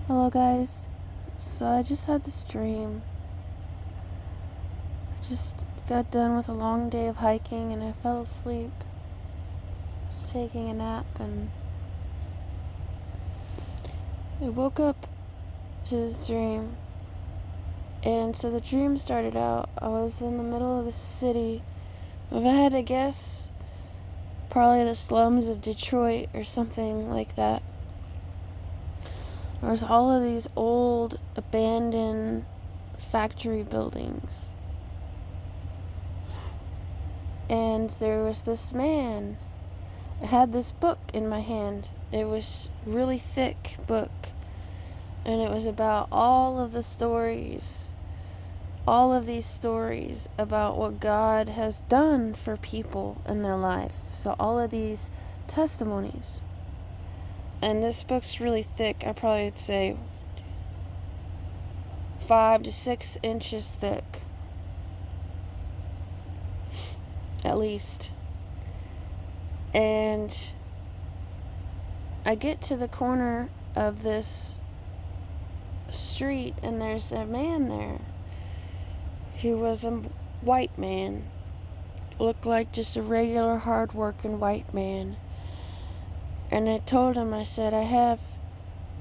Hello guys. So I just had this dream. I just got done with a long day of hiking and I fell asleep. I was taking a nap and I woke up to this dream. And so the dream started out, I was in the middle of the city. If I had to guess, probably the slums of Detroit or something like that. There's all of these old abandoned factory buildings. And there was this man. I had this book in my hand. It was a really thick book. And it was about all of these stories about what God has done for people in their life. So all of these testimonies. And this book's really thick. I probably would say 5 to 6 inches thick. At least. And I get to the corner of this street and there's a man there. He was a white man. Looked like just a regular hard-working white man. And I told him, I said, I have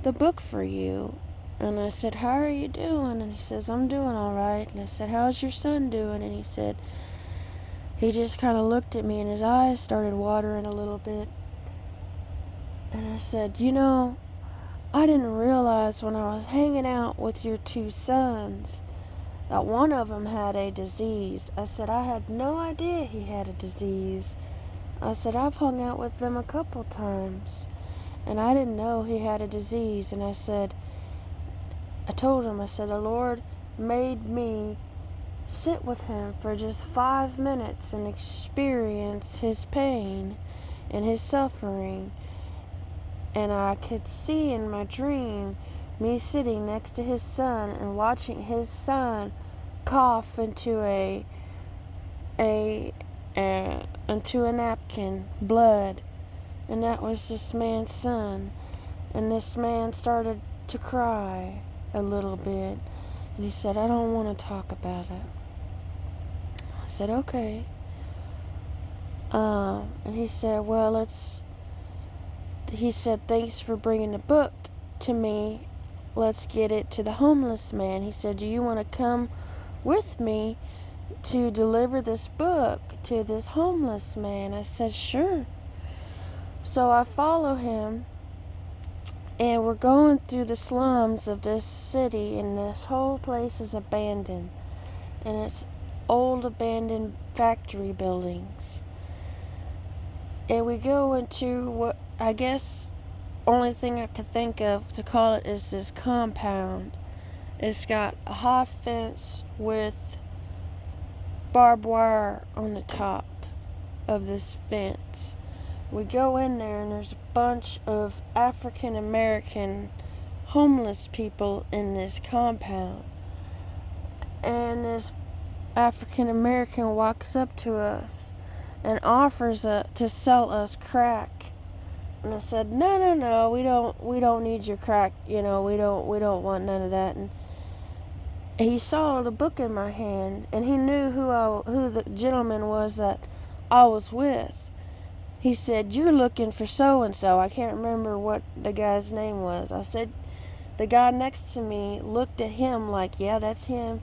the book for you. And I said, how are you doing? And he says, I'm doing all right. And I said, how's your son doing? And he said, he just kind of looked at me and his eyes started watering a little bit. And I said, I didn't realize when I was hanging out with your 2 sons that one of them had a disease. I said, I had no idea he had a disease. I said, I've hung out with them a couple times and I didn't know he had a disease. And I told him, I said, the Lord made me sit with him for just 5 minutes and experience his pain and his suffering. And I could see in my dream me sitting next to his son and watching his son cough into into a napkin, blood. And that was this man's son. And this man started to cry a little bit. And he said, I don't want to talk about it. I said, okay. And he said, he said, thanks for bringing the book to me. Let's get it to the homeless man. He said, do you want to come with me to deliver this book to this homeless man? I said, sure. So I follow him, and we're going through the slums of this city, and this whole place is abandoned. And it's old abandoned factory buildings. And we go into what I guess only thing I could think of to call it is this compound. It's got a high fence with barbed wire on the top of this fence. We go in there and there's a bunch of African American homeless people in this compound. And this African American walks up to us and offers to sell us crack. And I said, no, we don't need your crack, we don't want none of that. And he saw the book in my hand, and he knew who the gentleman was that I was with. He said, you're looking for so-and-so. I can't remember what the guy's name was. I said, the guy next to me looked at him like, yeah, that's him.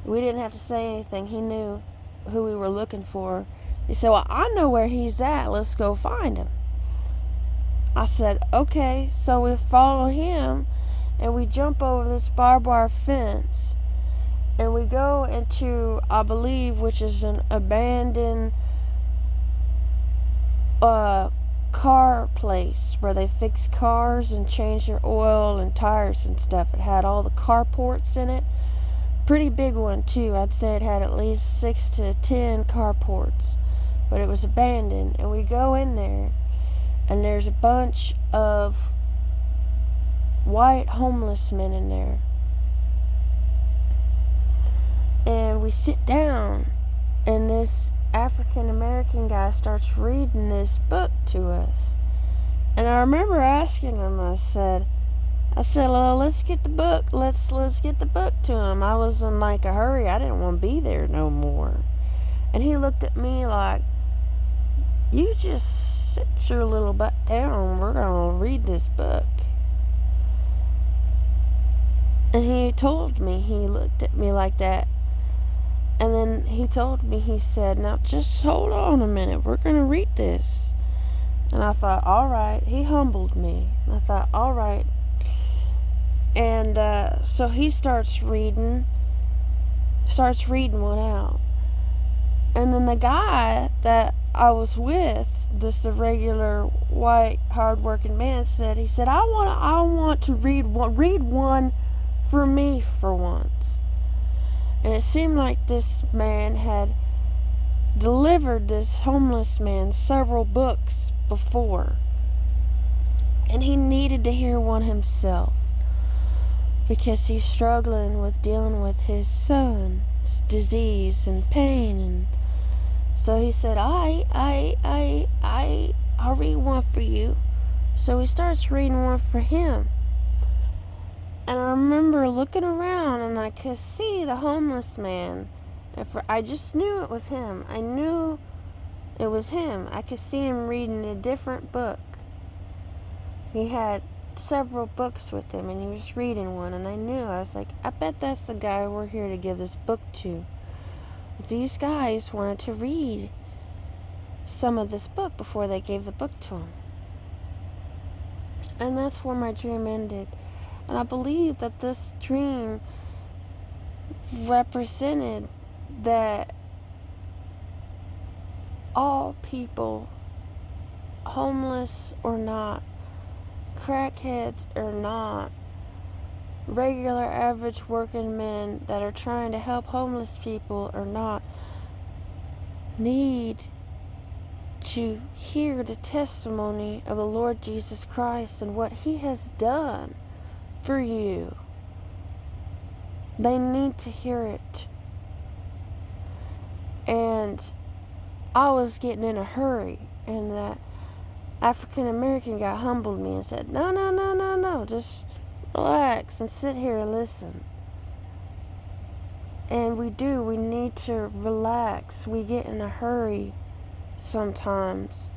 We didn't have to say anything. He knew who we were looking for. He said, well, I know where he's at. Let's go find him. I said, okay. So we follow him, and we jump over this barbed wire fence, and we go into, I believe, which is an abandoned car place where they fix cars and change their oil and tires and stuff. It had all the carports in it. Pretty big one too. I'd say it had at least 6 to 10 carports, but it was abandoned. And we go in there, and there's a bunch of white homeless men in there. And we sit down, and this African American guy starts reading this book to us. And I remember asking him, I said, I said, well, let's get the book. Let's get the book to him. I was in like a hurry. I didn't want to be there no more. And he looked at me like, you just sit your little butt down. We're going to read this book. And he told me, he looked at me like that. And then he told me, he said, now just hold on a minute. We're going to read this. And I thought, all right. He humbled me. I thought, all right. And so he starts reading one out. And then the guy that I was with, the regular white hard-working man, he said, I want to read one for me for once. And it seemed like this man had delivered this homeless man several books before, and he needed to hear one himself because he's struggling with dealing with his son's disease and pain. And so he said, I'll read one for you. So he starts reading one for him. And I remember looking around and I could see the homeless man. I just knew it was him. I knew it was him. I could see him reading a different book. He had several books with him and he was reading one, and I was like, I bet that's the guy we're here to give this book to. These guys wanted to read some of this book before they gave the book to him. And that's where my dream ended. And I believe that this dream represented that all people, homeless or not, crackheads or not, regular average working men that are trying to help homeless people or not, need to hear the testimony of the Lord Jesus Christ and what He has done for you. They need to hear it. And I was getting in a hurry, and that African American guy humbled me and said, no, just relax and sit here and listen. And we need to relax. We get in a hurry sometimes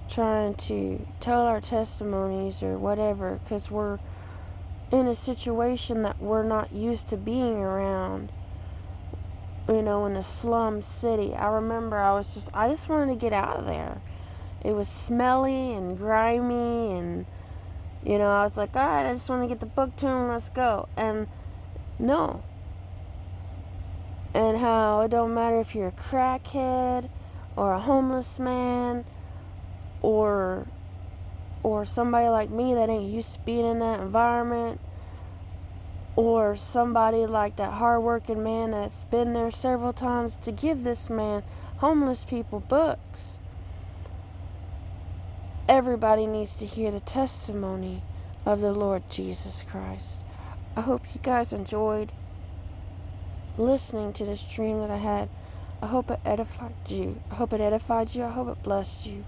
trying to tell our testimonies or whatever, because we're in a situation that we're not used to being around, in a slum city. I remember I just wanted to get out of there. It was smelly and grimy, and I was like, alright, I just want to get the book to him, let's go. And no. And how it don't matter if you're a crackhead or a homeless man or somebody like me that ain't used to being in that environment, or somebody like that hard-working man that's been there several times, to give this man, homeless people, books. Everybody needs to hear the testimony of the Lord Jesus Christ. I hope you guys enjoyed listening to this dream that I had. I hope it edified you. I hope it blessed you.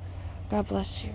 God bless you.